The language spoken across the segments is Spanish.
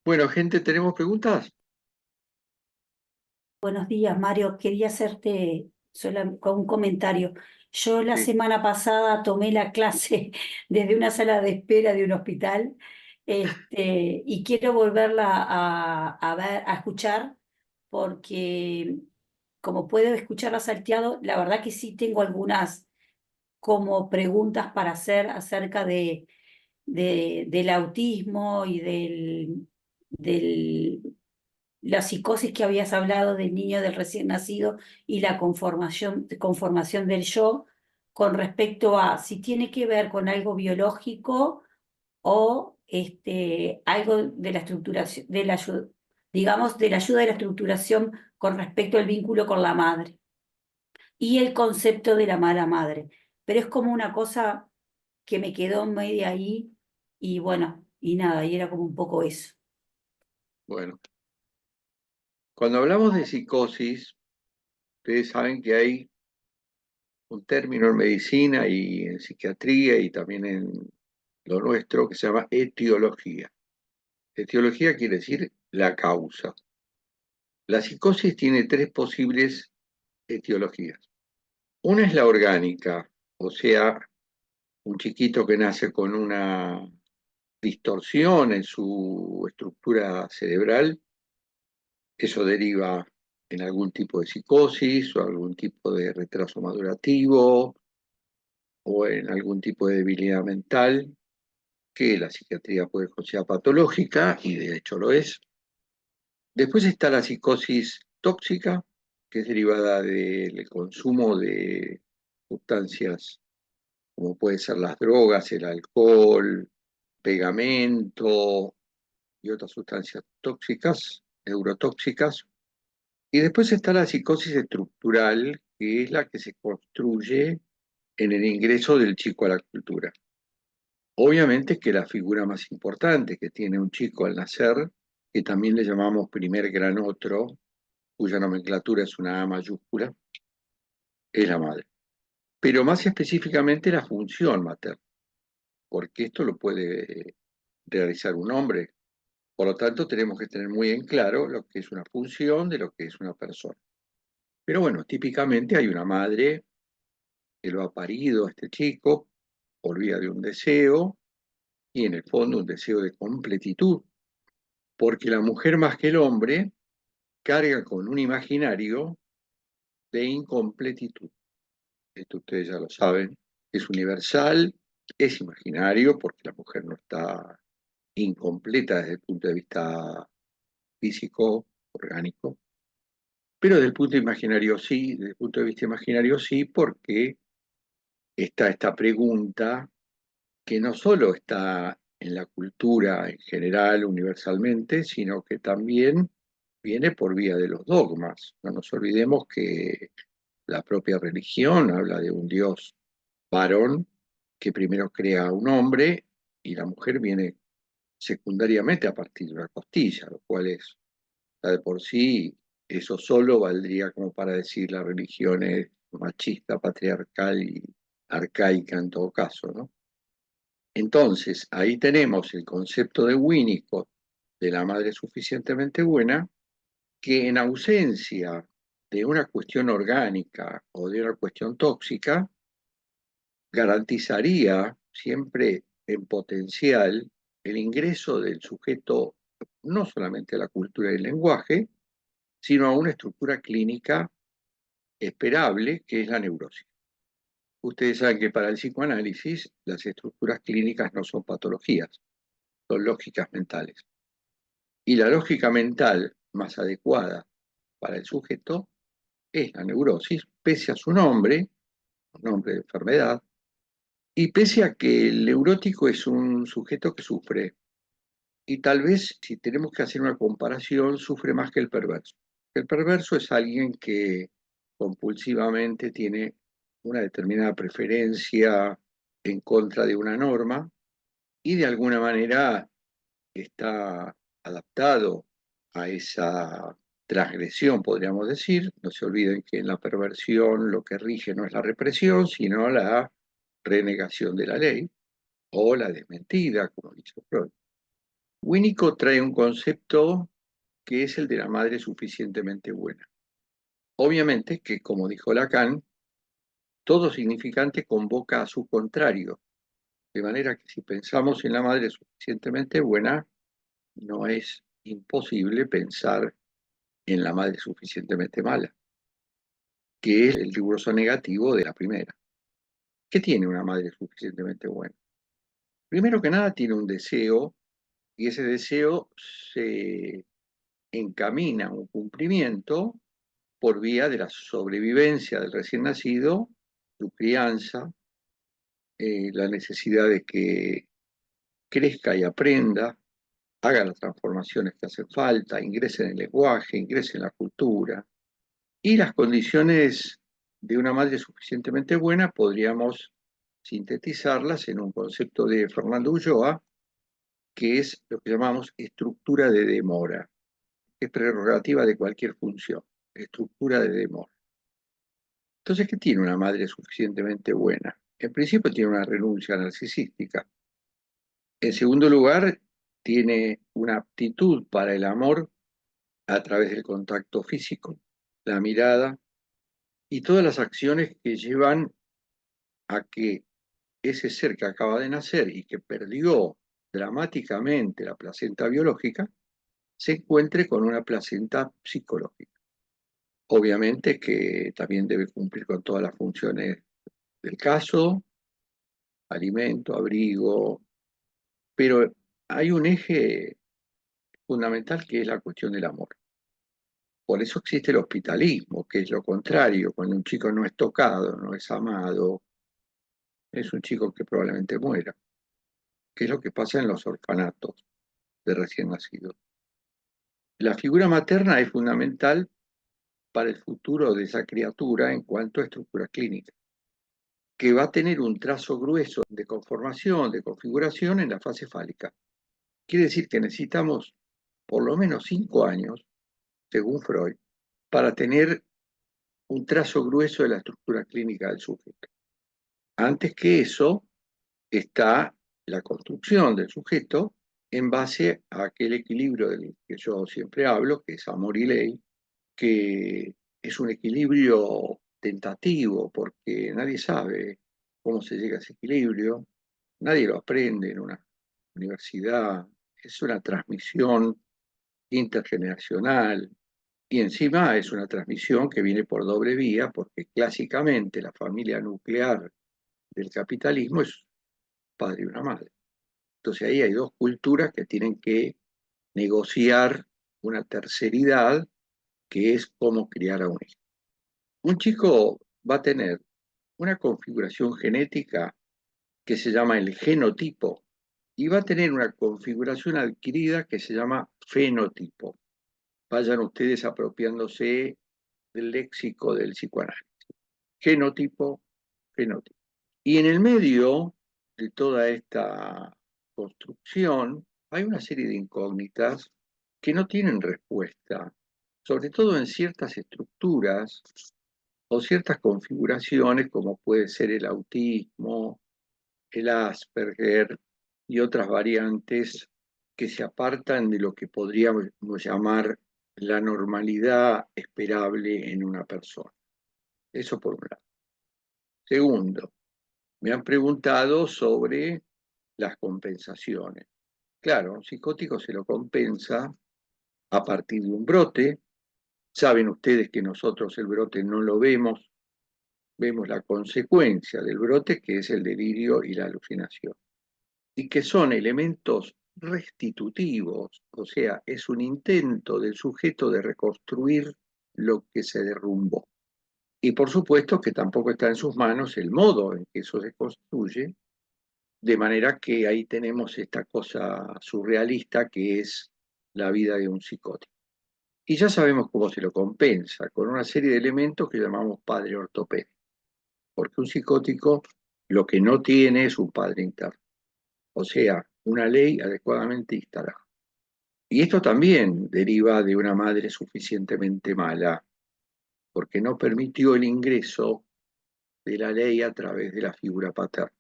Bueno, gente, ¿tenemos preguntas? Buenos días, Mario. Quería hacerte con un comentario. Yo la Sí. semana pasada tomé la clase desde una sala de espera de un hospital, y quiero volverla a ver, a escuchar, porque como puedo escucharla salteado, la verdad que sí tengo algunas como preguntas para hacer acerca del autismo y del la psicosis que habías hablado del niño del recién nacido y la conformación del yo con respecto a si tiene que ver con algo biológico o algo de la estructuración, digamos, de la ayuda de la estructuración con respecto al vínculo con la madre y el concepto de la mala madre. Pero es como una cosa que me quedó media ahí y bueno, y nada, y era como un poco eso. Bueno, cuando hablamos de psicosis, ustedes saben que hay un término en medicina y en psiquiatría y también en lo nuestro que se llama etiología. Etiología quiere decir la causa. La psicosis tiene tres posibles etiologías. Una es la orgánica, o sea, un chiquito que nace con una distorsión en su estructura cerebral. Eso deriva en algún tipo de psicosis o algún tipo de retraso madurativo o en algún tipo de debilidad mental que la psiquiatría puede considerar patológica y de hecho lo es. Después está la psicosis tóxica, que es derivada del consumo de sustancias como puede ser las drogas, el alcohol, pegamento y otras sustancias tóxicas, neurotóxicas. Y después está la psicosis estructural, que es la que se construye en el ingreso del chico a la cultura. Obviamente que la figura más importante que tiene un chico al nacer, que también le llamamos primer gran otro, cuya nomenclatura es una A mayúscula, es la madre. Pero más específicamente la función materna, porque esto lo puede realizar un hombre. Por lo tanto, tenemos que tener muy en claro lo que es una función de lo que es una persona. Pero bueno, típicamente hay una madre que lo ha parido a este chico por vía de un deseo y en el fondo un deseo de completitud, porque la mujer más que el hombre carga con un imaginario de incompletitud. Esto ustedes ya lo saben, es universal, es imaginario porque la mujer no está incompleta desde el punto de vista físico, orgánico, pero desde el punto imaginario sí, desde el punto de vista imaginario sí, porque está esta pregunta que no solo está en la cultura en general, universalmente, sino que también viene por vía de los dogmas. No nos olvidemos que la propia religión habla de un Dios varón que primero crea a un hombre y la mujer viene secundariamente a partir de una costilla, lo cual es, ya de por sí, eso solo valdría como para decir la religión es machista, patriarcal y arcaica en todo caso, ¿no? Entonces, ahí tenemos el concepto de Winnicott, de la madre suficientemente buena, que en ausencia de una cuestión orgánica o de una cuestión tóxica, garantizaría siempre en potencial el ingreso del sujeto no solamente a la cultura y el lenguaje, sino a una estructura clínica esperable, que es la neurosis. Ustedes saben que para el psicoanálisis las estructuras clínicas no son patologías, son lógicas mentales. Y la lógica mental más adecuada para el sujeto es la neurosis, pese a su nombre, un nombre de enfermedad, y pese a que el neurótico es un sujeto que sufre, y tal vez si tenemos que hacer una comparación, sufre más que el perverso. El perverso es alguien que compulsivamente tiene una determinada preferencia en contra de una norma y de alguna manera está adaptado a esa transgresión, podríamos decir. No se olviden que en la perversión lo que rige no es la represión, sino la renegación de la ley o la desmentida, como dice Freud. Winnicott trae un concepto que es el de la madre suficientemente buena. Obviamente que, como dijo Lacan, todo significante convoca a su contrario, de manera que si pensamos en la madre suficientemente buena, no es imposible pensar en la madre suficientemente mala, que es el riguroso negativo de la primera. ¿Qué tiene una madre suficientemente buena? Primero que nada, tiene un deseo y ese deseo se encamina a un cumplimiento por vía de la sobrevivencia del recién nacido, su crianza, la necesidad de que crezca y aprenda, haga las transformaciones que hacen falta, ingrese en el lenguaje, ingrese en la cultura. Y las condiciones de una madre suficientemente buena podríamos sintetizarlas en un concepto de Fernando Ulloa, que es lo que llamamos estructura de demora. Es prerrogativa de cualquier función, estructura de demora. Entonces, ¿qué tiene una madre suficientemente buena? En principio tiene una renuncia narcisística. En segundo lugar, tiene una aptitud para el amor a través del contacto físico, la mirada y todas las acciones que llevan a que ese ser que acaba de nacer y que perdió dramáticamente la placenta biológica, se encuentre con una placenta psicológica. Obviamente que también debe cumplir con todas las funciones del caso, alimento, abrigo, pero hay un eje fundamental que es la cuestión del amor. Por eso existe el hospitalismo, que es lo contrario, cuando un chico no es tocado, no es amado, es un chico que probablemente muera, que es lo que pasa en los orfanatos de recién nacidos. La figura materna es fundamental para el futuro de esa criatura en cuanto a estructura clínica, que va a tener un trazo grueso de conformación, de configuración en la fase fálica. Quiere decir que necesitamos por lo menos 5 años, según Freud, para tener un trazo grueso de la estructura clínica del sujeto. Antes que eso está la construcción del sujeto en base a aquel equilibrio del que yo siempre hablo, que es amor y ley, que es un equilibrio tentativo porque nadie sabe cómo se llega a ese equilibrio, nadie lo aprende en una universidad, es una transmisión intergeneracional y encima es una transmisión que viene por doble vía porque clásicamente la familia nuclear del capitalismo es padre y una madre. Entonces ahí hay dos culturas que tienen que negociar una terceridad que es cómo criar a un hijo. Un chico va a tener una configuración genética que se llama el genotipo y va a tener una configuración adquirida que se llama fenotipo. Vayan ustedes apropiándose del léxico del psicoanálisis. Genotipo, fenotipo. Y en el medio de toda esta construcción hay una serie de incógnitas que no tienen respuesta, sobre todo en ciertas estructuras o ciertas configuraciones como puede ser el autismo, el Asperger y otras variantes que se apartan de lo que podríamos llamar la normalidad esperable en una persona. Eso por un lado. Segundo, me han preguntado sobre las compensaciones. Claro, a un psicótico se lo compensa a partir de un brote. Saben ustedes que nosotros el brote no lo vemos, vemos la consecuencia del brote, que es el delirio y la alucinación, y que son elementos restitutivos, o sea, es un intento del sujeto de reconstruir lo que se derrumbó. Y por supuesto que tampoco está en sus manos el modo en que eso se construye, de manera que ahí tenemos esta cosa surrealista que es la vida de un psicótico. Y ya sabemos cómo se lo compensa, con una serie de elementos que llamamos padre ortopédico, porque un psicótico lo que no tiene es un padre interno, o sea, una ley adecuadamente instalada. Y esto también deriva de una madre suficientemente mala, porque no permitió el ingreso de la ley a través de la figura paterna.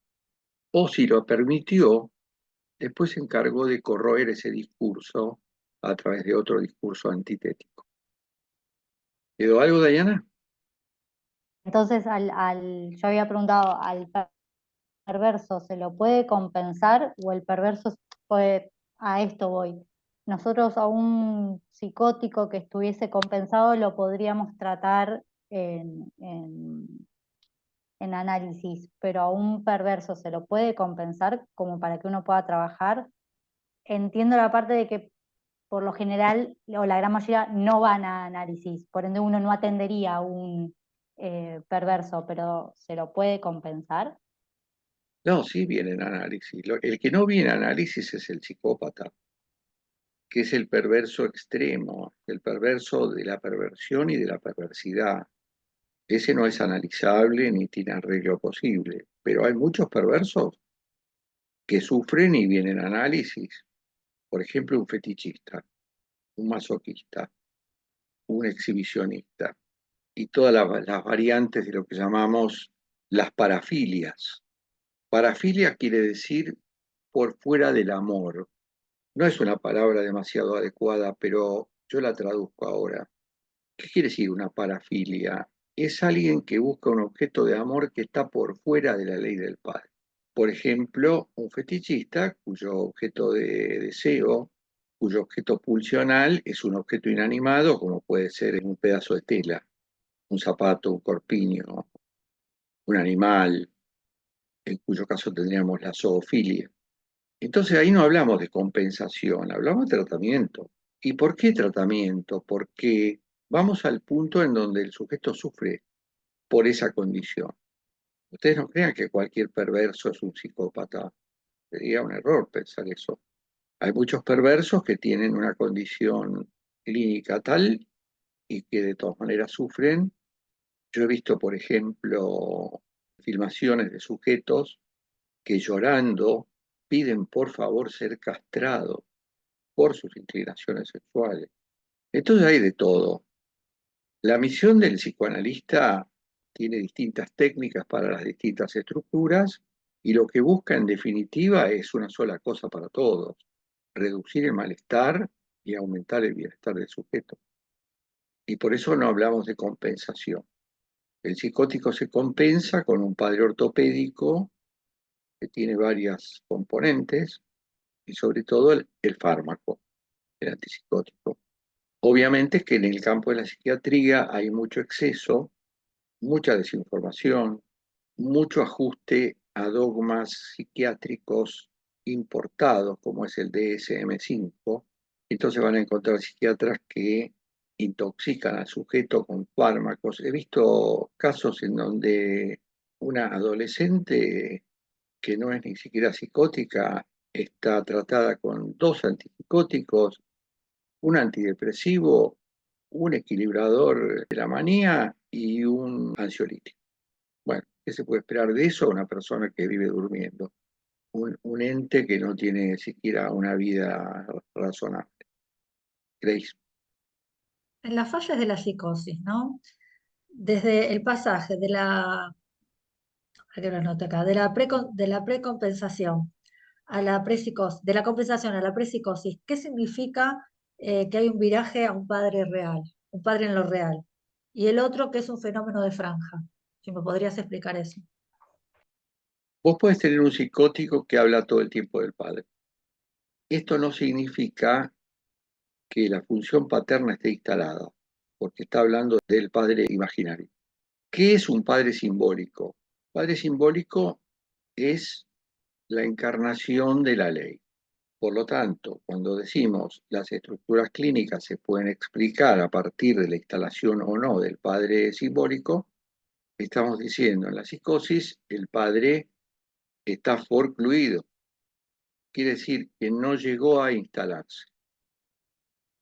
O si lo permitió, después se encargó de corroer ese discurso a través de otro discurso antitético. ¿Quedó algo, Dayana? Entonces, yo había preguntado, ¿al perverso se lo puede compensar o el perverso puede, a esto voy? Nosotros a un psicótico que estuviese compensado lo podríamos tratar en análisis, pero a un perverso se lo puede compensar como para que uno pueda trabajar. Entiendo la parte de que por lo general, o la gran mayoría, no van a análisis, por ende uno no atendería a un perverso, pero ¿se lo puede compensar? No, sí viene en análisis. El que no viene en análisis es el psicópata, que es el perverso extremo, el perverso de la perversión y de la perversidad. Ese no es analizable ni tiene arreglo posible, pero hay muchos perversos que sufren y vienen a análisis. Por ejemplo, un fetichista, un masoquista, un exhibicionista y todas las variantes de lo que llamamos las parafilias. Parafilia quiere decir por fuera del amor. No es una palabra demasiado adecuada, pero yo la traduzco ahora. ¿Qué quiere decir una parafilia? Es alguien que busca un objeto de amor que está por fuera de la ley del padre. Por ejemplo, un fetichista cuyo objeto de deseo, cuyo objeto pulsional es un objeto inanimado, como puede ser un pedazo de tela, un zapato, un corpiño, un animal, en cuyo caso tendríamos la zoofilia. Entonces ahí no hablamos de compensación, hablamos de tratamiento. ¿Y por qué tratamiento? Porque vamos al punto en donde el sujeto sufre por esa condición. Ustedes no crean que cualquier perverso es un psicópata. Sería un error pensar eso. Hay muchos perversos que tienen una condición clínica tal y que de todas maneras sufren. Yo he visto, por ejemplo, filmaciones de sujetos que llorando piden por favor ser castrados por sus inclinaciones sexuales. Entonces hay de todo. La misión del psicoanalista tiene distintas técnicas para las distintas estructuras y lo que busca en definitiva es una sola cosa para todos, reducir el malestar y aumentar el bienestar del sujeto. Y por eso no hablamos de compensación. El psicótico se compensa con un padre ortopédico que tiene varias componentes y sobre todo el fármaco, el antipsicótico. Obviamente que en el campo de la psiquiatría hay mucho exceso, mucha desinformación, mucho ajuste a dogmas psiquiátricos importados, como es el DSM-5. Entonces van a encontrar psiquiatras que intoxican al sujeto con fármacos. He visto casos en donde una adolescente que no es ni siquiera psicótica está tratada con dos antipsicóticos, un antidepresivo, un equilibrador de la manía y un ansiolítico. Bueno, ¿qué se puede esperar de eso a una persona que vive durmiendo? Un ente que no tiene siquiera una vida razonable. ¿Creéis? En las fallas de la psicosis, ¿no? Desde el pasaje aquí lo anoto acá, de la precompensación a la prepsicosis, de la compensación a la prepsicosis, ¿qué significa que hay un viraje a un padre real, un padre en lo real? Y el otro que es un fenómeno de franja. Si me podrías explicar eso. Vos podés tener un psicótico que habla todo el tiempo del padre. Esto no significa que la función paterna esté instalada, porque está hablando del padre imaginario. ¿Qué es un padre simbólico? Padre simbólico es la encarnación de la ley. Por lo tanto, cuando decimos las estructuras clínicas se pueden explicar a partir de la instalación o no del padre simbólico, estamos diciendo en la psicosis el padre está forcluido, quiere decir que no llegó a instalarse.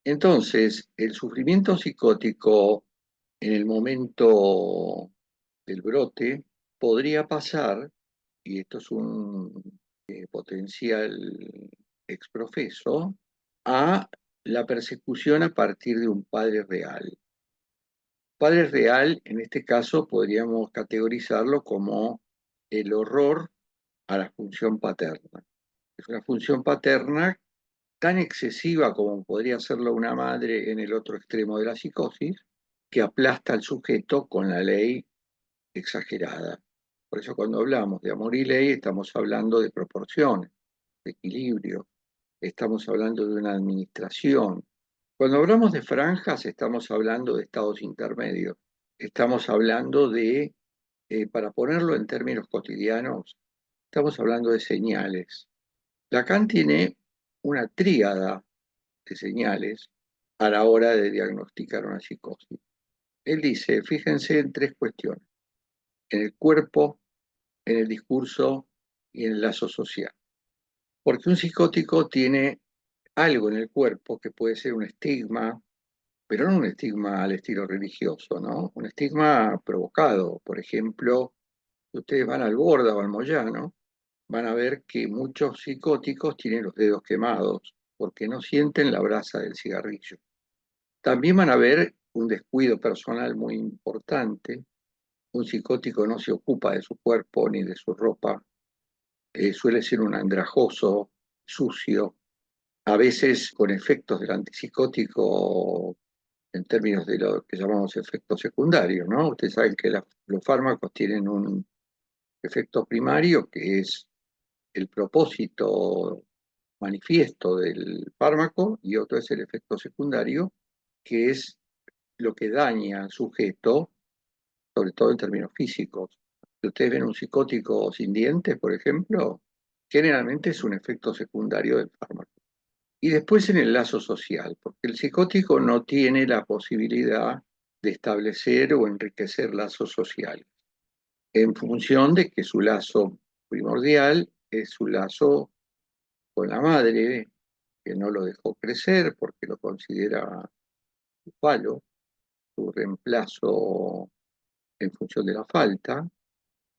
Entonces, el sufrimiento psicótico en el momento del brote podría pasar, y esto es un potencial exprofeso, a la persecución a partir de un padre real. Padre real, en este caso, podríamos categorizarlo como el horror a la función paterna. Es una función paterna tan excesiva como podría serlo una madre en el otro extremo de la psicosis, que aplasta al sujeto con la ley exagerada. Por eso cuando hablamos de amor y ley estamos hablando de proporciones, de equilibrio, estamos hablando de una administración. Cuando hablamos de franjas estamos hablando de estados intermedios, estamos hablando de, para ponerlo en términos cotidianos, estamos hablando de señales. Lacan tiene una tríada de señales a la hora de diagnosticar una psicosis. Él dice, fíjense en tres cuestiones, en el cuerpo, en el discurso y en el lazo social. Porque un psicótico tiene algo en el cuerpo que puede ser un estigma, pero no un estigma al estilo religioso, ¿no? Un estigma provocado. Por ejemplo, si ustedes van al Borda o al Moyano, van a ver que muchos psicóticos tienen los dedos quemados porque no sienten la brasa del cigarrillo. También van a ver un descuido personal muy importante. Un psicótico no se ocupa de su cuerpo ni de su ropa. Suele ser un andrajoso, sucio, a veces con efectos del antipsicótico en términos de lo que llamamos efectos secundarios, ¿no? Ustedes saben que los fármacos tienen un efecto primario que es el propósito manifiesto del fármaco y otro es el efecto secundario, que es lo que daña al sujeto, sobre todo en términos físicos. Si ustedes ven un psicótico sin dientes, por ejemplo, generalmente es un efecto secundario del fármaco. Y después en el lazo social, porque el psicótico no tiene la posibilidad de establecer o enriquecer lazos sociales, en función de que su lazo primordial es su lazo con la madre, que no lo dejó crecer porque lo considera su palo, su reemplazo en función de la falta,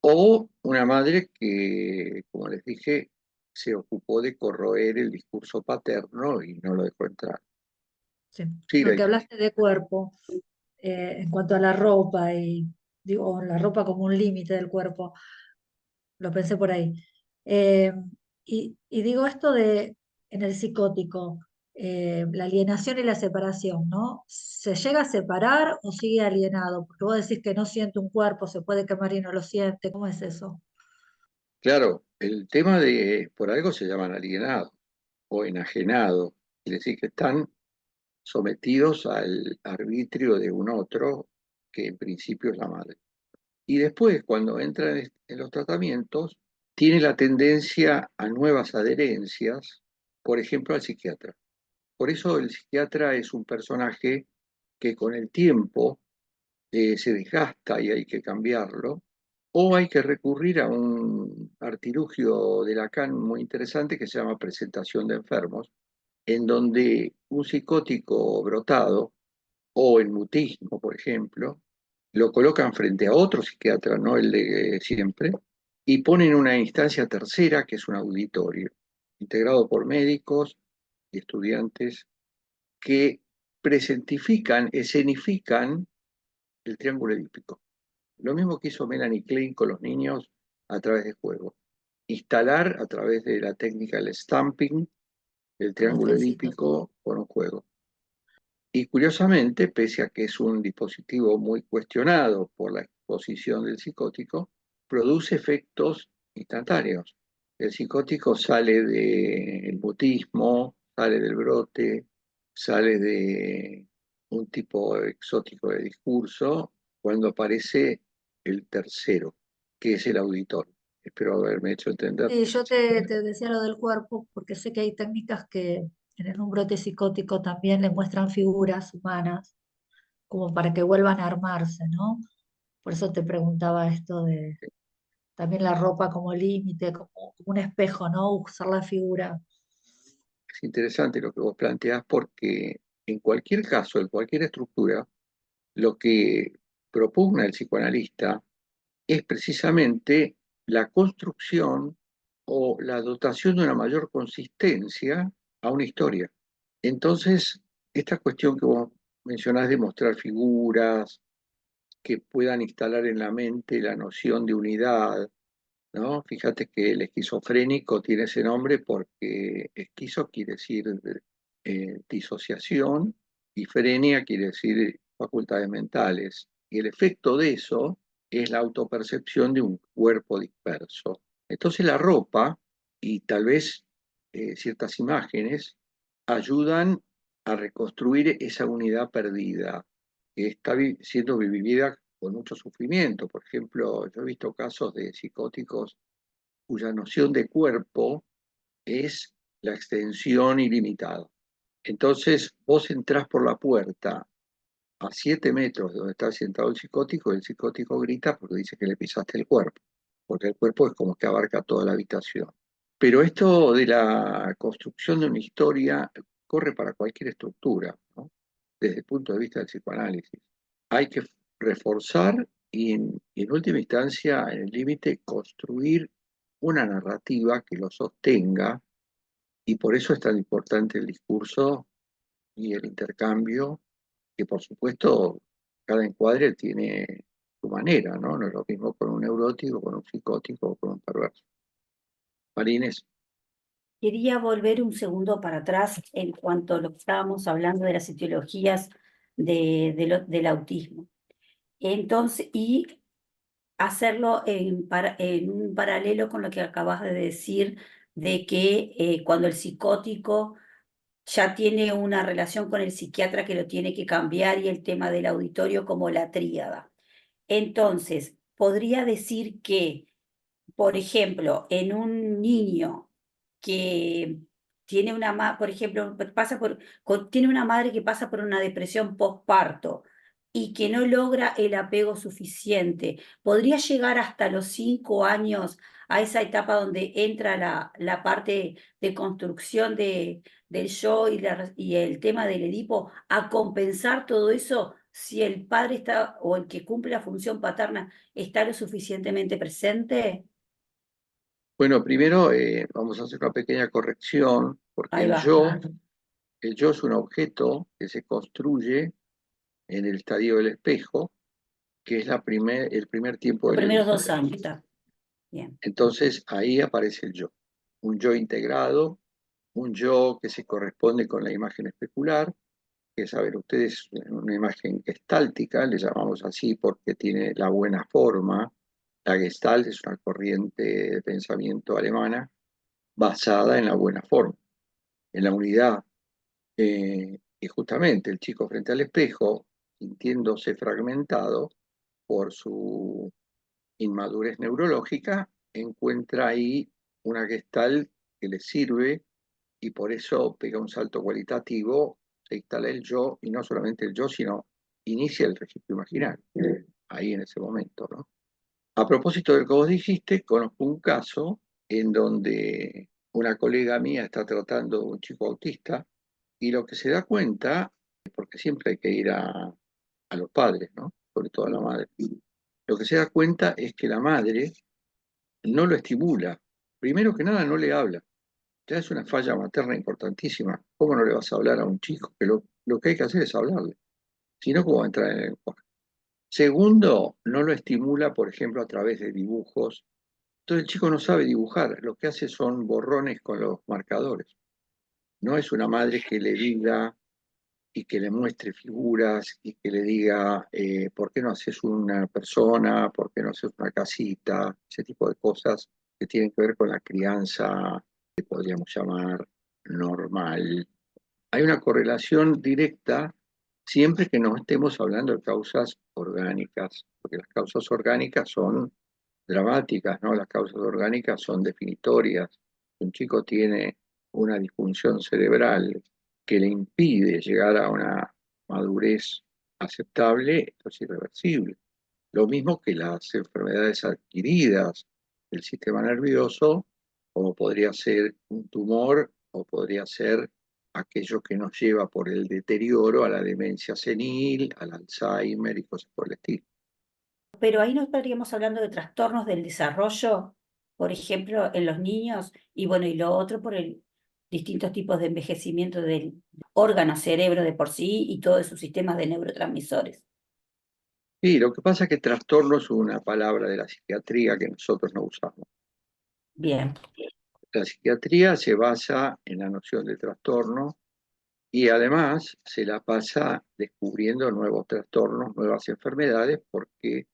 o una madre que, como les dije, se ocupó de corroer el discurso paterno y no lo dejó entrar. Sí. Sí, Lo que hablaste de cuerpo, en cuanto a la ropa, y digo, la ropa como un límite del cuerpo, lo pensé por ahí. Eh, y digo esto de, en el psicótico, la alienación y la separación, ¿no? ¿Se llega a separar o sigue alienado? Porque vos decís que no siente un cuerpo, se puede quemar y no lo siente. ¿Cómo es eso? claro, el tema de, por algo se llaman alienados o enajenados, es decir, que están sometidos al arbitrio de un otro, que en principio es la madre. Y después, cuando entran en los tratamientos, tiene la tendencia a nuevas adherencias, por ejemplo, al psiquiatra. Por eso el psiquiatra es un personaje que con el tiempo se desgasta y hay que cambiarlo, o hay que recurrir a un artilugio de Lacan muy interesante que se llama presentación de enfermos, en donde un psicótico brotado o el mutismo, por ejemplo, lo colocan frente a otro psiquiatra, no el de siempre, y ponen una instancia tercera que es un auditorio, integrado por médicos y estudiantes que presentifican, escenifican el triángulo edípico. Lo mismo que hizo Melanie Klein con los niños a través de juegos. Instalar a través de la técnica del stamping el Con los triángulo trencitos. edípico con un juego. Y curiosamente, pese a que es un dispositivo muy cuestionado por la exposición del psicótico, produce efectos instantáneos. El psicótico sale del mutismo, sale del brote, sale de un tipo exótico de discurso cuando aparece el tercero, que es el auditor. Espero haberme hecho entender. Sí, yo te decía lo del cuerpo, porque sé que hay técnicas que en un brote psicótico también le muestran figuras humanas, como para que vuelvan a armarse, ¿no? Por eso te preguntaba esto de también la ropa como límite, como un espejo, ¿no? Usar la figura. Es interesante lo que vos planteás porque en cualquier caso, en cualquier estructura, lo que propugna el psicoanalista es precisamente la construcción o la dotación de una mayor consistencia a una historia. Entonces, esta cuestión que vos mencionás de mostrar figuras que puedan instalar en la mente la noción de unidad, ¿no? Fíjate que el esquizofrénico tiene ese nombre porque esquizo quiere decir disociación y frenia quiere decir facultades mentales. Y el efecto de eso es la autopercepción de un cuerpo disperso. Entonces la ropa y tal vez ciertas imágenes ayudan a reconstruir esa unidad perdida que está siendo vivida con mucho sufrimiento. Por ejemplo, yo he visto casos de psicóticos cuya noción de cuerpo es la extensión ilimitada. Entonces, vos entrás por la puerta a 7 metros de donde está sentado el psicótico grita porque dice que le pisaste el cuerpo, porque el cuerpo es como que abarca toda la habitación. Pero esto de la construcción de una historia corre para cualquier estructura, ¿no? Desde el punto de vista del psicoanálisis. Hay que reforzar y en última instancia, en el límite, construir una narrativa que lo sostenga, y por eso es tan importante el discurso y el intercambio, que por supuesto cada encuadre tiene su manera, ¿no? No es lo mismo con un neurótico, con un psicótico o con un perverso. Marines. Quería volver un segundo para atrás en cuanto a lo que estábamos hablando de las etiologías del autismo. Entonces, y hacerlo en un paralelo con lo que acabas de decir, de que cuando el psicótico ya tiene una relación con el psiquiatra que lo tiene que cambiar y el tema del auditorio como la tríada. Entonces, podría decir que, por ejemplo, en un niño que tiene por ejemplo, tiene una madre que pasa por una depresión postparto y que no logra el apego suficiente, podría llegar hasta los 5 años a esa etapa donde entra la parte de construcción del yo y el tema del Edipo, a compensar todo eso si el padre está o el que cumple la función paterna está lo suficientemente presente. Bueno, primero vamos a hacer una pequeña corrección, porque Ahí va. el yo es un objeto que se construye en el estadio del espejo, que es el primer tiempo Los de la primeros 2 años, edificación. está bien. Entonces ahí aparece el yo, un yo integrado, un yo que se corresponde con la imagen especular, que saben ustedes, una imagen gestáltica, le llamamos así porque tiene la buena forma. La Gestalt es una corriente de pensamiento alemana basada en la buena forma, en la unidad. Y justamente el chico frente al espejo, sintiéndose fragmentado por su inmadurez neurológica, encuentra ahí una Gestalt que le sirve y por eso pega un salto cualitativo, se instala el yo, y no solamente el yo, sino inicia el registro imaginario, ahí en ese momento, ¿no? A propósito del que vos dijiste, conozco un caso en donde una colega mía está tratando a un chico autista y lo que se da cuenta, porque siempre hay que ir a los padres, ¿no? Sobre todo a la madre. Lo que se da cuenta es que la madre no lo estimula. Primero que nada, no le habla. Ya es una falla materna importantísima. ¿Cómo no le vas a hablar a un chico? Que lo que hay que hacer es hablarle. Si no, ¿cómo va a entrar en el lenguaje? Segundo, no lo estimula, por ejemplo, a través de dibujos. Entonces el chico no sabe dibujar. Lo que hace son borrones con los marcadores. No es una madre que le diga y que le muestre figuras y que le diga, ¿por qué no haces una persona? ¿Por qué no haces una casita? Ese tipo de cosas que tienen que ver con la crianza, que podríamos llamar normal. Hay una correlación directa siempre que no estemos hablando de causas orgánicas, porque las causas orgánicas son dramáticas, ¿no? Las causas orgánicas son definitorias. Un chico tiene una disfunción cerebral que le impide llegar a una madurez aceptable, esto es irreversible. Lo mismo que las enfermedades adquiridas del sistema nervioso, como podría ser un tumor o podría ser aquello que nos lleva por el deterioro a la demencia senil, al Alzheimer y cosas por el estilo. Pero ahí no estaríamos hablando de trastornos del desarrollo, por ejemplo, en los niños, y bueno, y lo otro por el distintos tipos de envejecimiento del órgano cerebro de por sí y todos sus sistemas de neurotransmisores. Sí, lo que pasa es que trastorno es una palabra de la psiquiatría que nosotros no usamos. Bien, La psiquiatría se basa en la noción de trastorno y además se la pasa descubriendo nuevos trastornos, nuevas enfermedades, porque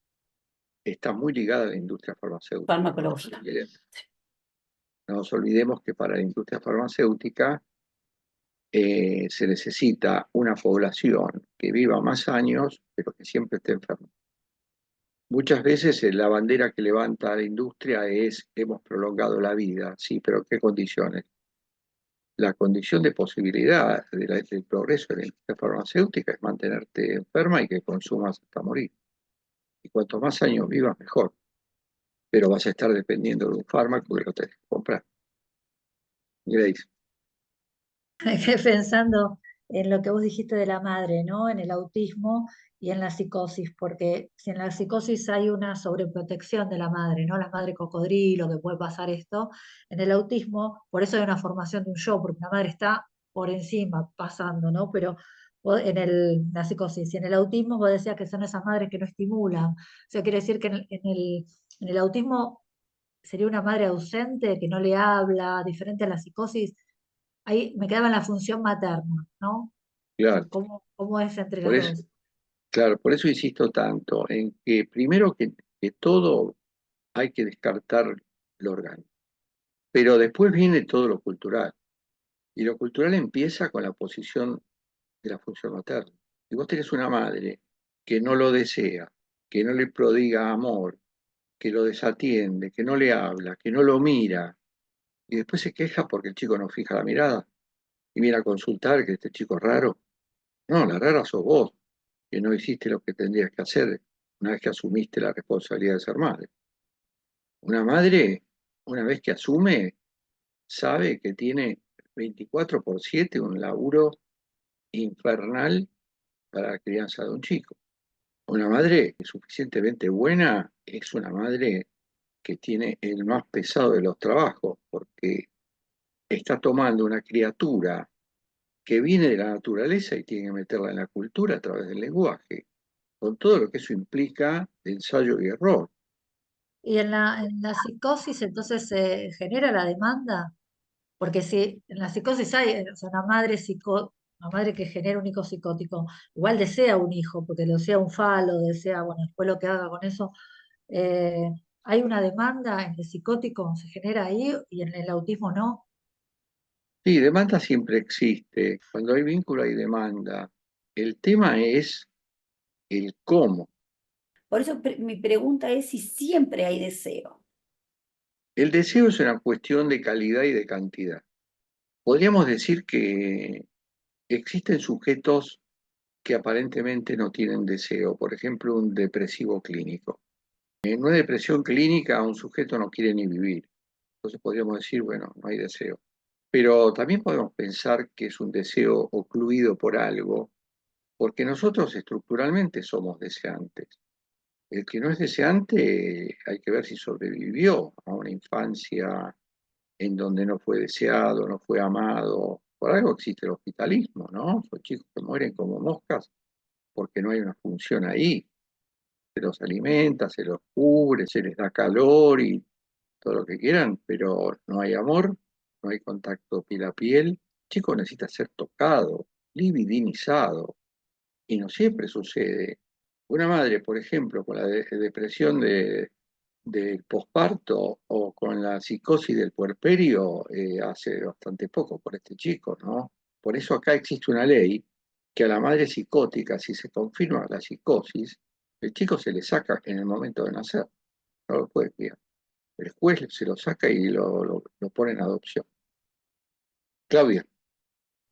está muy ligada a la industria farmacéutica. farmacológica. No nos olvidemos que para la industria farmacéutica se necesita una población que viva más años, pero que siempre esté enferma. Muchas veces la bandera que levanta la industria es hemos prolongado la vida, sí, pero ¿en qué condiciones? La condición de posibilidad del progreso de la industria farmacéutica es mantenerte enferma y que consumas hasta morir. Y cuanto más años vivas, mejor. Pero vas a estar dependiendo de un fármaco que lo tenés que comprar. Y le dice, Me quedé pensando en lo que vos dijiste de la madre, ¿no? En el autismo y en la psicosis, porque si en la psicosis hay una sobreprotección de la madre, ¿no? La madre cocodrilo, que puede pasar esto, en el autismo, por eso hay una formación de un yo, porque la madre está por encima, pasando, ¿no? Pero la psicosis y en el autismo vos decías que son esas madres que no estimulan. O sea, quiere decir que en el autismo sería una madre ausente, que no le habla, diferente a la psicosis. Ahí me quedaba en la función materna, ¿no? claro, ¿Cómo es entre por las eso, dos? claro, por eso insisto tanto en que primero que todo hay que descartar lo orgánico, pero después viene todo lo cultural. Y lo cultural empieza con la posición de la función materna. Si vos tenés una madre que no lo desea, que no le prodiga amor, que lo desatiende, que no le habla, que no lo mira, y después se queja porque el chico no fija la mirada y viene a consultar que este chico es raro. No, la rara sos vos, que no hiciste lo que tendrías que hacer una vez que asumiste la responsabilidad de ser madre. Una madre, una vez que asume, sabe que tiene 24/7 un laburo infernal para la crianza de un chico. Una madre suficientemente buena es una madre que tiene el más pesado de los trabajos, porque está tomando una criatura que viene de la naturaleza y tiene que meterla en la cultura a través del lenguaje, con todo lo que eso implica de ensayo y error. Y en la psicosis entonces se genera la demanda, porque si en la psicosis hay, o sea, una madre que genera un hijo psicótico, igual desea un hijo, porque lo desea un falo, desea, bueno, después lo que haga con eso, eh, hay una demanda en el psicótico, se genera ahí, y en el autismo no. Sí, demanda siempre existe. Cuando hay vínculo hay demanda. El tema es el cómo. por eso mi pregunta es si siempre hay deseo. El deseo es una cuestión de calidad y de cantidad. Podríamos decir que existen sujetos que aparentemente no tienen deseo, por ejemplo, un depresivo clínico. En una depresión clínica un sujeto no quiere ni vivir, entonces podríamos decir, bueno, no hay deseo. Pero también podemos pensar que es un deseo ocluido por algo, porque nosotros estructuralmente somos deseantes. El que no es deseante hay que ver si sobrevivió a una infancia en donde no fue deseado, no fue amado. Por algo existe el hospitalismo, ¿no? Son chicos que mueren como moscas porque no hay una función ahí. Se los alimenta, se los cubre, se les da calor y todo lo que quieran, pero no hay amor, no hay contacto piel a piel. El chico necesita ser tocado, libidinizado, y no siempre sucede. Una madre, por ejemplo, con la depresión del posparto o con la psicosis del puerperio, hace bastante poco por este chico, ¿no? Por eso acá existe una ley que a la madre psicótica, si se confirma la psicosis, el chico se le saca en el momento de nacer, no lo puede criar. El juez se lo saca y lo pone en adopción. Claudia,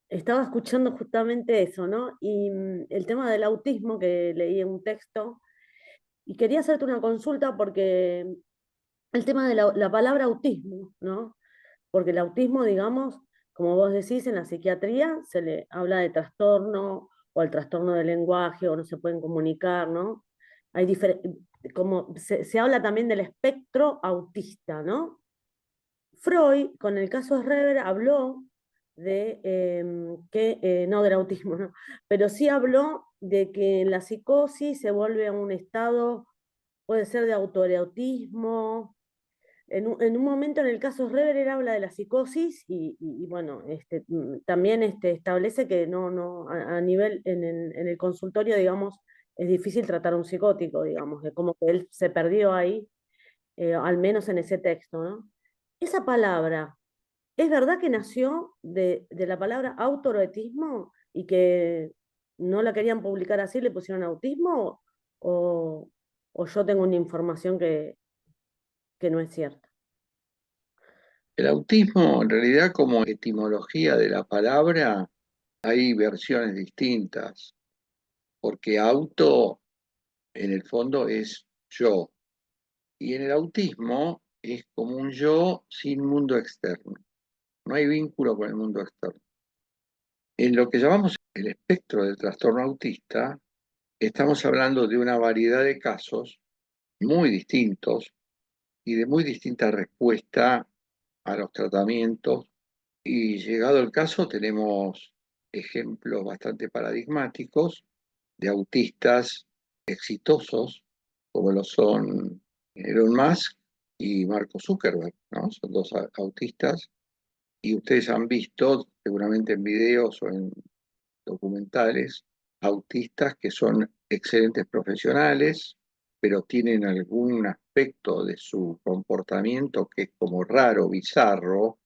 Estaba escuchando justamente eso, ¿no? Y el tema del autismo, que leí en un texto, y quería hacerte una consulta porque el tema de la palabra autismo, ¿no? Porque el autismo, digamos, como vos decís, en la psiquiatría se le habla de trastorno o el trastorno del lenguaje o no se pueden comunicar, ¿no? Hay como se habla también del espectro autista, ¿no? Freud, con el caso de Schreber, habló de no del autismo, ¿no? Pero sí habló de que la psicosis se vuelve a un estado, puede ser de autoerotismo, en un momento en el caso Reverer habla de la psicosis y bueno, también establece que a nivel, en el consultorio, digamos, es difícil tratar a un psicótico, digamos, de como que él se perdió ahí, al menos en ese texto, ¿no? Esa palabra, ¿es verdad que nació de la palabra autoerotismo y que no la querían publicar así, le pusieron autismo? ¿O, o yo tengo una información que no es cierta? El autismo, en realidad, como etimología de la palabra, hay versiones distintas, porque auto, en el fondo, es yo, y en el autismo es como un yo sin mundo externo, no hay vínculo con el mundo externo. En lo que llamamos el espectro del trastorno autista, estamos hablando de una variedad de casos muy distintos y de muy distinta respuesta a los tratamientos. Y llegado el caso, tenemos ejemplos bastante paradigmáticos de autistas exitosos, como lo son Elon Musk y Marco Zuckerberg, ¿no? Son dos autistas, y ustedes han visto, seguramente en videos o en documentales, autistas que son excelentes profesionales, pero tienen algún aspecto de su comportamiento que es como raro, bizarro.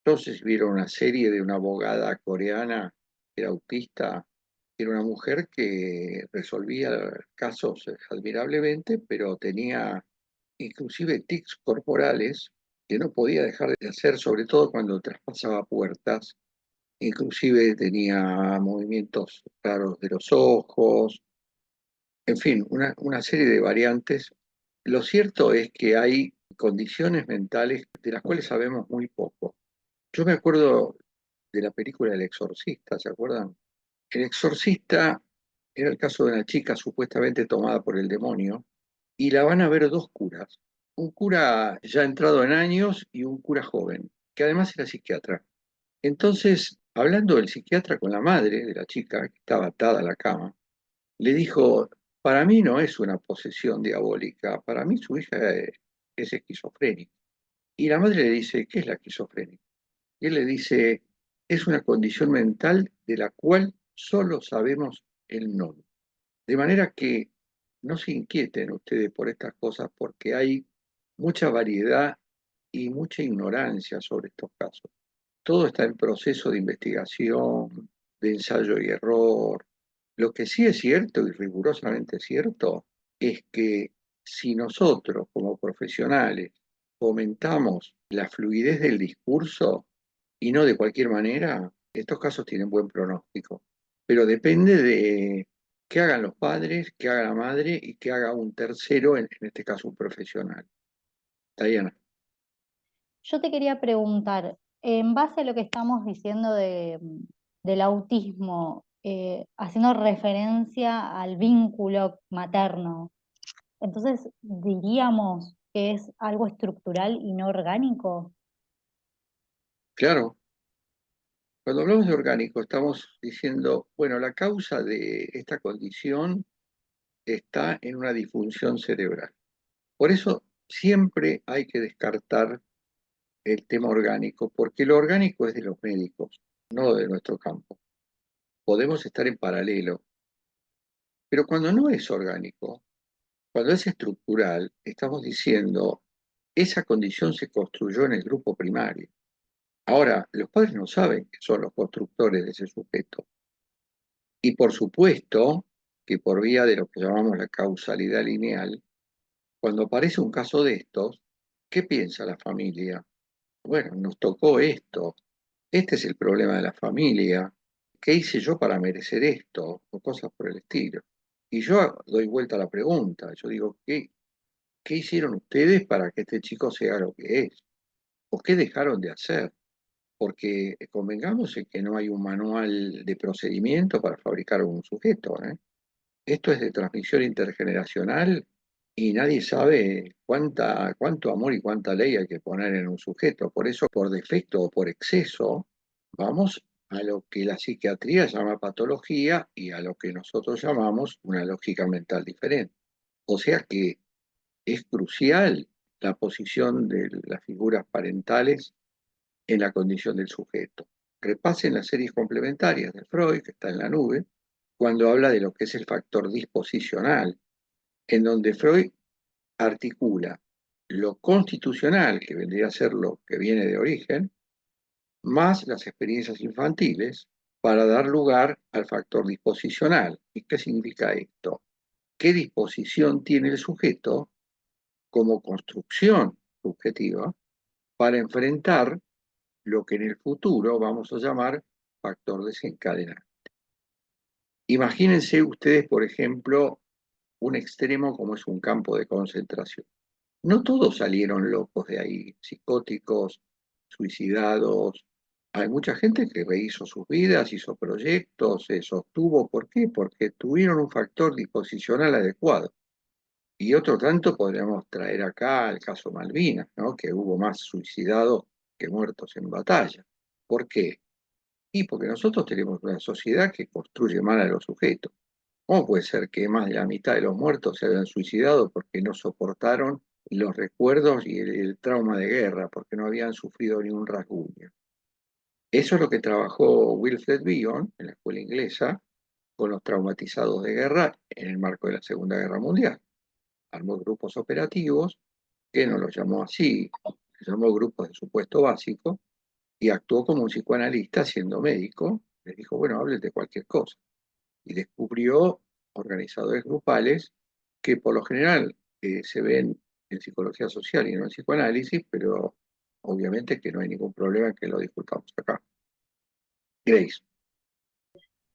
Entonces vieron una serie de una abogada coreana que era autista, era una mujer que resolvía casos admirablemente, pero tenía inclusive tics corporales que no podía dejar de hacer, sobre todo cuando traspasaba puertas. Inclusive tenía movimientos raros de los ojos, en fin, una serie de variantes. Lo cierto es que hay condiciones mentales de las cuales sabemos muy poco. Yo me acuerdo de la película El Exorcista, ¿se acuerdan? El Exorcista era el caso de una chica supuestamente tomada por el demonio y la van a ver dos curas. Un cura ya entrado en años y un cura joven, que además era psiquiatra. Entonces, hablando del psiquiatra con la madre de la chica, que estaba atada a la cama, le dijo, para mí no es una posesión diabólica, para mí su hija es esquizofrénica. Y la madre le dice, ¿qué es la esquizofrénica? Y él le dice, es una condición mental de la cual solo sabemos el nombre. De manera que no se inquieten ustedes por estas cosas porque hay mucha variedad y mucha ignorancia sobre estos casos. Todo está en proceso de investigación, de ensayo y error. Lo que sí es cierto y rigurosamente cierto es que si nosotros como profesionales fomentamos la fluidez del discurso y no de cualquier manera, estos casos tienen buen pronóstico. Pero depende de qué hagan los padres, qué haga la madre y qué haga un tercero, en este caso un profesional. Diana. Yo te quería preguntar, en base a lo que estamos diciendo del autismo, haciendo referencia al vínculo materno, entonces diríamos que es algo estructural y no orgánico. Claro, cuando hablamos de orgánico estamos diciendo, bueno, la causa de esta condición está en una disfunción cerebral. Por eso siempre hay que descartar el tema orgánico, porque lo orgánico es de los médicos, no de nuestro campo. Podemos estar en paralelo, pero cuando no es orgánico, cuando es estructural, estamos diciendo, esa condición se construyó en el grupo primario. Ahora, los padres no saben que son los constructores de ese sujeto. Y por supuesto que por vía de lo que llamamos la causalidad lineal, cuando aparece un caso de estos, ¿qué piensa la familia? Bueno, nos tocó esto, este es el problema de la familia, ¿qué hice yo para merecer esto? O cosas por el estilo. Y yo doy vuelta a la pregunta, yo digo, ¿qué hicieron ustedes para que este chico sea lo que es? ¿O qué dejaron de hacer? Porque convengamos en que no hay un manual de procedimiento para fabricar un sujeto, ¿eh? Esto es de transmisión intergeneracional y nadie sabe cuánto amor y cuánta ley hay que poner en un sujeto. Por eso, por defecto o por exceso, vamos a lo que la psiquiatría llama patología y a lo que nosotros llamamos una lógica mental diferente. O sea que es crucial la posición de las figuras parentales en la condición del sujeto. Repasen las series complementarias de Freud, que está en la nube, cuando habla de lo que es el factor disposicional, en donde Freud articula lo constitucional, que vendría a ser lo que viene de origen, más las experiencias infantiles, para dar lugar al factor disposicional. ¿Y qué significa esto? ¿Qué disposición tiene el sujeto como construcción subjetiva para enfrentar lo que en el futuro vamos a llamar factor desencadenante? Imagínense ustedes, por ejemplo, un extremo como es un campo de concentración. No todos salieron locos de ahí, psicóticos, suicidados. Hay mucha gente que rehizo sus vidas, hizo proyectos, se sostuvo. ¿Por qué? Porque tuvieron un factor disposicional adecuado. Y otro tanto podríamos traer acá el caso Malvinas, ¿no? Que hubo más suicidados que muertos en batalla. ¿Por qué? Y porque nosotros tenemos una sociedad que construye mal a los sujetos. ¿Cómo puede ser que más de la mitad de los muertos se hayan suicidado porque no soportaron los recuerdos y el trauma de guerra, porque no habían sufrido ni un rasguño? Eso es lo que trabajó Wilfred Bion en la escuela inglesa con los traumatizados de guerra en el marco de la Segunda Guerra Mundial. Armó grupos operativos, que no los llamó así, se llamó grupos de supuesto básico, y actuó como un psicoanalista siendo médico. Les dijo, bueno, hablen de cualquier cosa. Y descubrió organizadores grupales que por lo general se ven en psicología social y no en psicoanálisis, pero obviamente que no hay ningún problema en que lo discutamos acá. Grace.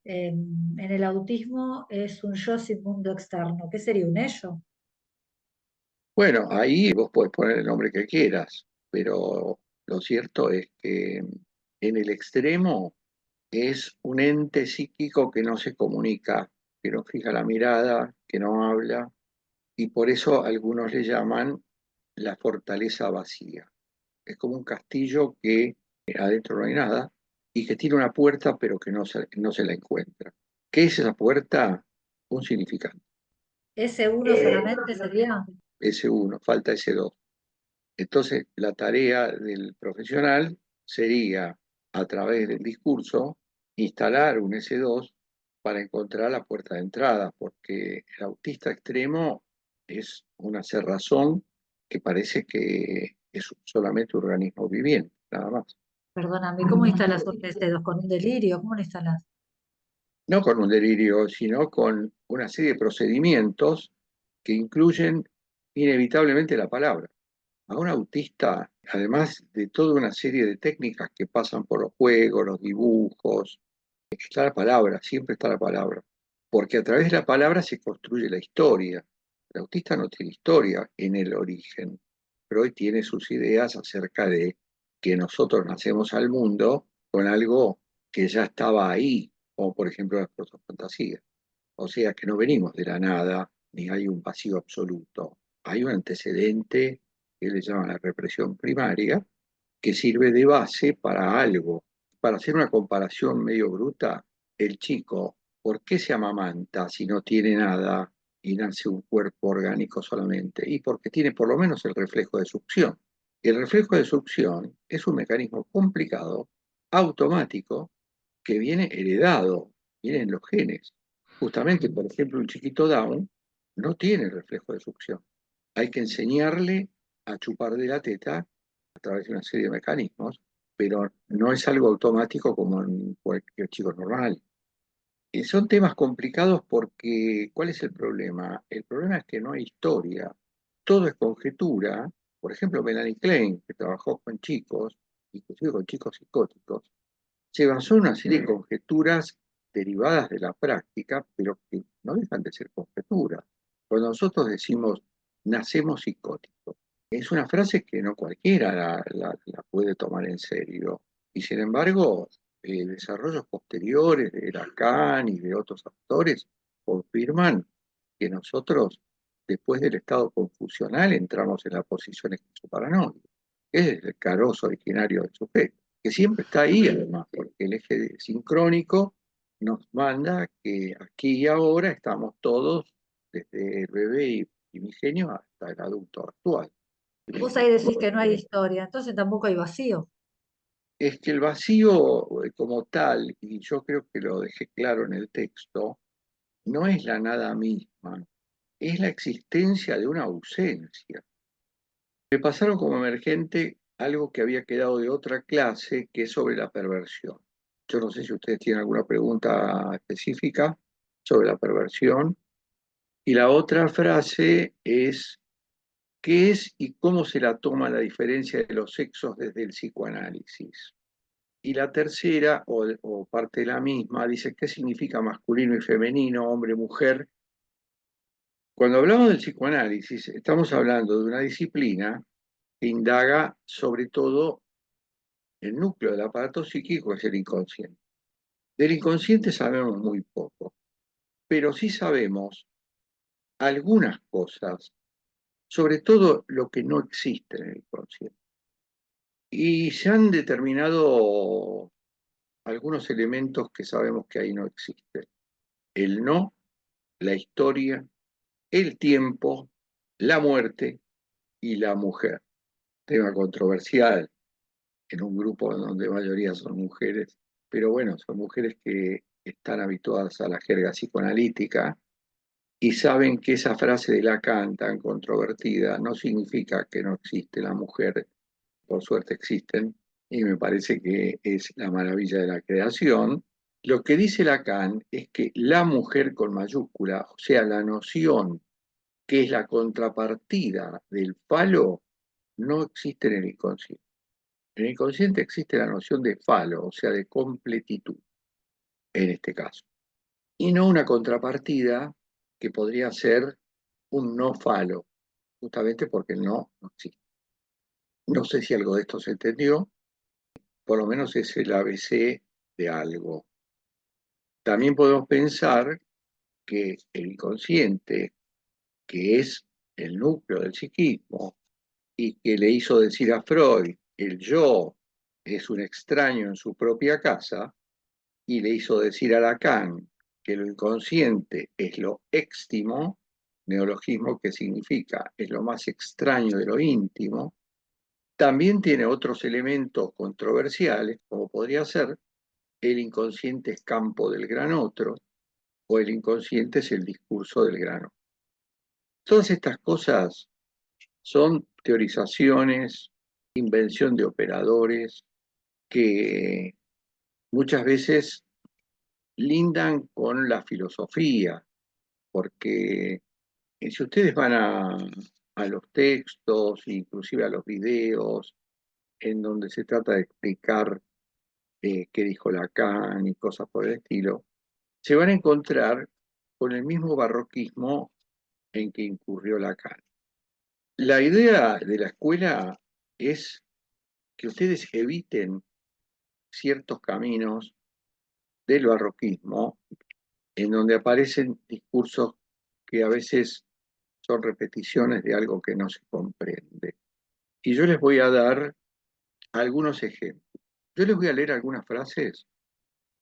En el autismo es un yo sin mundo externo. ¿Qué sería un ello? Bueno, ahí vos podés poner el nombre que quieras, pero lo cierto es que en el extremo es un ente psíquico que no se comunica, que no fija la mirada, que no habla, y por eso algunos le llaman la fortaleza vacía. Es como un castillo que adentro no hay nada y que tiene una puerta pero que no se la encuentra. ¿Qué es esa puerta? Un significante. ¿Ese uno solamente sería? S1, falta S2. Entonces, la tarea del profesional sería, a través del discurso, instalar un S2 para encontrar la puerta de entrada, porque el autista extremo es una cerrazón que parece que es solamente un organismo viviente, nada más. Perdóname, ¿cómo instalas un S2? ¿Con un delirio? ¿Cómo lo instalas? No con un delirio, sino con una serie de procedimientos que incluyen inevitablemente la palabra. A un autista, además de toda una serie de técnicas que pasan por los juegos, los dibujos, está la palabra, siempre está la palabra, porque a través de la palabra se construye la historia. El autista no tiene historia en el origen, pero hoy tiene sus ideas acerca de que nosotros nacemos al mundo con algo que ya estaba ahí, como por ejemplo las protofantasías. O sea que no venimos de la nada, ni hay un vacío absoluto. Hay un antecedente que le llaman la represión primaria, que sirve de base para algo. Para hacer una comparación medio bruta, el chico, ¿por qué se amamanta si no tiene nada y nace un cuerpo orgánico solamente? Y porque tiene por lo menos el reflejo de succión. El reflejo de succión es un mecanismo complicado, automático, que viene heredado, viene en los genes. Justamente, por ejemplo, un chiquito Down no tiene reflejo de succión. Hay que enseñarle a chupar de la teta a través de una serie de mecanismos, pero no es algo automático como en cualquier chico normal. Son temas complicados porque, ¿cuál es el problema? El problema es que no hay historia, todo es conjetura. Por ejemplo, Melanie Klein, que trabajó con chicos, inclusive con chicos psicóticos, se basó en una serie de conjeturas derivadas de la práctica, pero que no dejan de ser conjeturas. Cuando nosotros decimos nacemos psicóticos, es una frase que no cualquiera la puede tomar en serio. Y sin embargo, desarrollos posteriores de Lacan y de otros autores confirman que nosotros, después del estado confusional, entramos en la posición esquizoparanoide. Es el carozo originario del sujeto, que siempre está ahí además, porque el eje sincrónico nos manda que aquí y ahora estamos todos, desde el bebé primigenio hasta el adulto actual. Vos ahí decís que no hay historia, entonces tampoco hay vacío. Es que el vacío como tal, y yo creo que lo dejé claro en el texto, no es la nada misma, es la existencia de una ausencia. Me pasaron como emergente algo que había quedado de otra clase, que es sobre la perversión. Yo no sé si ustedes tienen alguna pregunta específica sobre la perversión. Y la otra frase es, ¿qué es y cómo se la toma la diferencia de los sexos desde el psicoanálisis? Y la tercera, o parte de la misma, dice, ¿qué significa masculino y femenino, hombre, mujer? Cuando hablamos del psicoanálisis, estamos hablando de una disciplina que indaga sobre todo el núcleo del aparato psíquico, es el inconsciente. Del inconsciente sabemos muy poco, pero sí sabemos algunas cosas, sobre todo lo que no existe en el inconsciente. Y se han determinado algunos elementos que sabemos que ahí no existen. El no, la historia, el tiempo, la muerte y la mujer. Tema controversial en un grupo donde la mayoría son mujeres, pero bueno, son mujeres que están habituadas a la jerga psicoanalítica y saben que esa frase de Lacan tan controvertida no significa que no existe la mujer, por suerte existen, y me parece que es la maravilla de la creación. Lo que dice Lacan es que la mujer con mayúscula, o sea, la noción que es la contrapartida del falo, no existe en el inconsciente. En el inconsciente existe la noción de falo, o sea, de completitud, en este caso, y no una contrapartida que podría ser un no falo, justamente porque el no existe. No sé si algo de esto se entendió, por lo menos es el ABC de algo. También podemos pensar que el inconsciente, que es el núcleo del psiquismo, y que le hizo decir a Freud, el yo es un extraño en su propia casa, y le hizo decir a Lacan que lo inconsciente es lo éxtimo, neologismo que significa es lo más extraño de lo íntimo, también tiene otros elementos controversiales, como podría ser el inconsciente es campo del gran otro, o el inconsciente es el discurso del gran otro. Todas estas cosas son teorizaciones, invención de operadores que muchas veces lindan con la filosofía, porque si ustedes van a los textos, inclusive a los videos, en donde se trata de explicar qué dijo Lacan y cosas por el estilo, se van a encontrar con el mismo barroquismo en que incurrió Lacan. La idea de la escuela es que ustedes eviten ciertos caminos del barroquismo en donde aparecen discursos que a veces son repeticiones de algo que no se comprende. Y yo les voy a dar algunos ejemplos. Yo les voy a leer algunas frases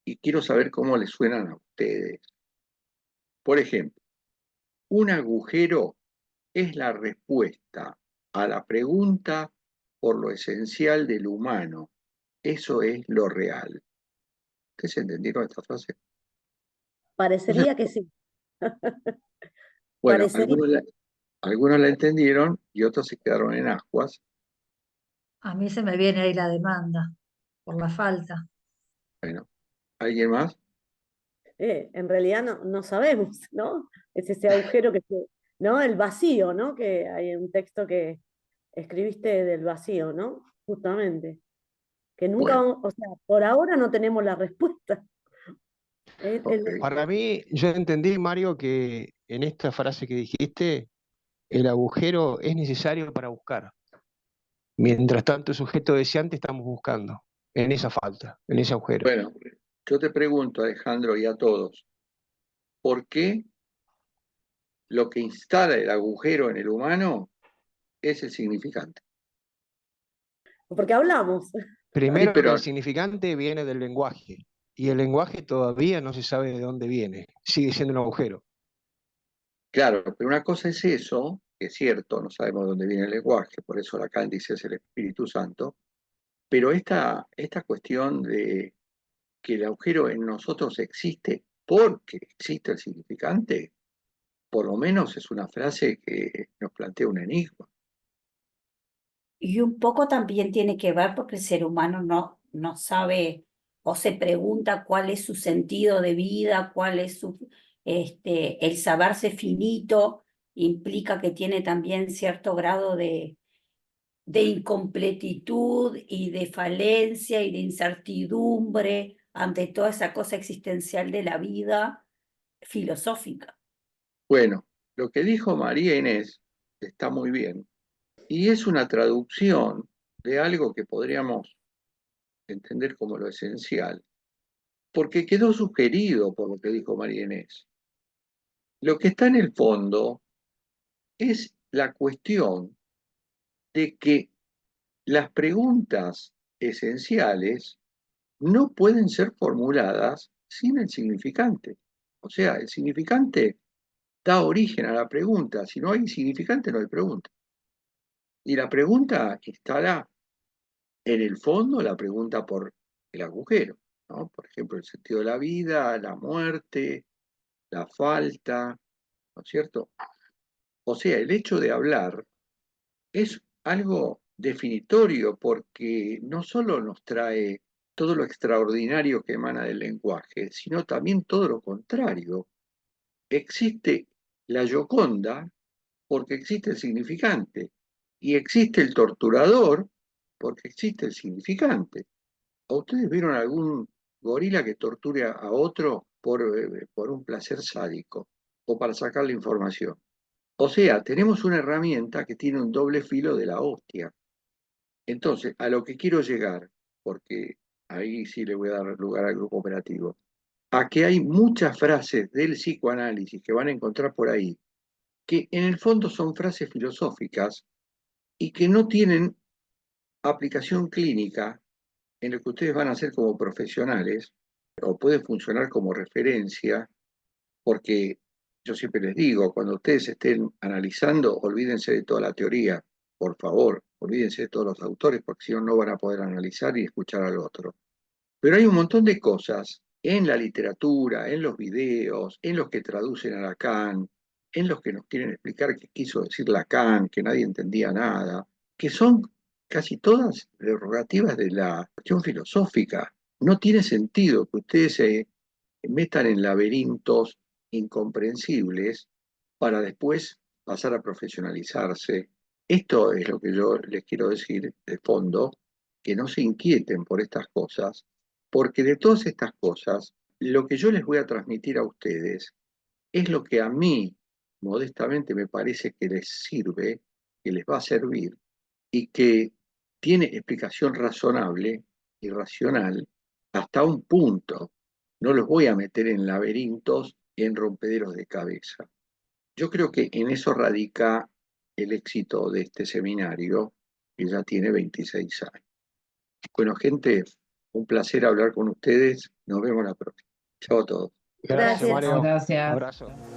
y quiero saber cómo les suenan a ustedes. Por ejemplo, un agujero es la respuesta a la pregunta por lo esencial del humano. Eso es lo real. ¿Ustedes entendieron esta frase? Entonces, Parecería que sí. bueno, Parecería. algunos la entendieron y otros se quedaron en ascuas. A mí se me viene ahí la demanda por la falta. Bueno, ¿alguien más? En realidad no sabemos, ¿no? Es ese agujero ¿no? El vacío, ¿no? Que hay un texto que escribiste del vacío, ¿no? Justamente. Que nunca, Bueno, o sea, por ahora no tenemos la respuesta. ok. Para mí, yo entendí, Mario, que en esta frase que dijiste, el agujero es necesario para buscar. Mientras tanto, el sujeto deseante estamos buscando en esa falta, en ese agujero. Bueno, yo te pregunto, Alejandro, y a todos, ¿por qué lo que instala el agujero en el humano es el significante? Porque hablamos. Sí, Primero que pero el significante viene del lenguaje, y el lenguaje todavía no se sabe de dónde viene, sigue siendo un agujero. claro, pero una cosa es eso, que es cierto, no sabemos dónde viene el lenguaje, por eso Lacan dice es el Espíritu Santo, pero esta cuestión de que el agujero en nosotros existe porque existe el significante, por lo menos es una frase que nos plantea un enigma. Y un poco también tiene que ver porque el ser humano no sabe o se pregunta cuál es su sentido de vida, cuál es el saberse finito, implica que tiene también cierto grado de incompletitud y de falencia y de incertidumbre ante toda esa cosa existencial de la vida filosófica. Bueno, lo que dijo María Inés está muy bien y es una traducción de algo que podríamos entender como lo esencial, porque quedó sugerido por lo que dijo María Inés. Lo que está en el fondo es la cuestión de que las preguntas esenciales no pueden ser formuladas sin el significante. O sea, el significante da origen a la pregunta. Si no hay significante, no hay pregunta. Y la pregunta estará en el fondo, la pregunta por el agujero, ¿no? Por ejemplo, el sentido de la vida, la muerte, la falta, ¿no es cierto? O sea, el hecho de hablar es algo definitorio porque no solo nos trae todo lo extraordinario que emana del lenguaje, sino también todo lo contrario. Existe la Gioconda porque existe el significante y existe el torturador porque existe el significante. ¿O ustedes vieron algún gorila que torture a otro por un placer sádico o para sacarle información? O sea, tenemos una herramienta que tiene un doble filo de la hostia. Entonces, a lo que quiero llegar, porque ahí sí le voy a dar lugar al grupo operativo, a que hay muchas frases del psicoanálisis que van a encontrar por ahí, que en el fondo son frases filosóficas y que no tienen aplicación clínica en lo que ustedes van a hacer como profesionales, o pueden funcionar como referencia, porque yo siempre les digo, cuando ustedes estén analizando, olvídense de toda la teoría, por favor, olvídense de todos los autores, porque si no, no van a poder analizar y escuchar al otro. Pero hay un montón de cosas en la literatura, en los videos, en los que traducen a Lacan, en los que nos quieren explicar qué quiso decir Lacan, que nadie entendía nada, que son casi todas prerrogativas de la cuestión filosófica. No tiene sentido que ustedes se metan en laberintos incomprensibles para después pasar a profesionalizarse. Esto es lo que yo les quiero decir de fondo, que no se inquieten por estas cosas, porque de todas estas cosas, lo que yo les voy a transmitir a ustedes es lo que a mí, modestamente, me parece que les sirve, que les va a servir y que tiene explicación razonable y racional hasta un punto. No los voy a meter en laberintos y en rompederos de cabeza. Yo creo que en eso radica el éxito de este seminario, que ya tiene 26 años. Bueno, gente, un placer hablar con ustedes. Nos vemos la próxima. Chao a todos. Gracias, Gracias. Mario. Gracias. Abrazo.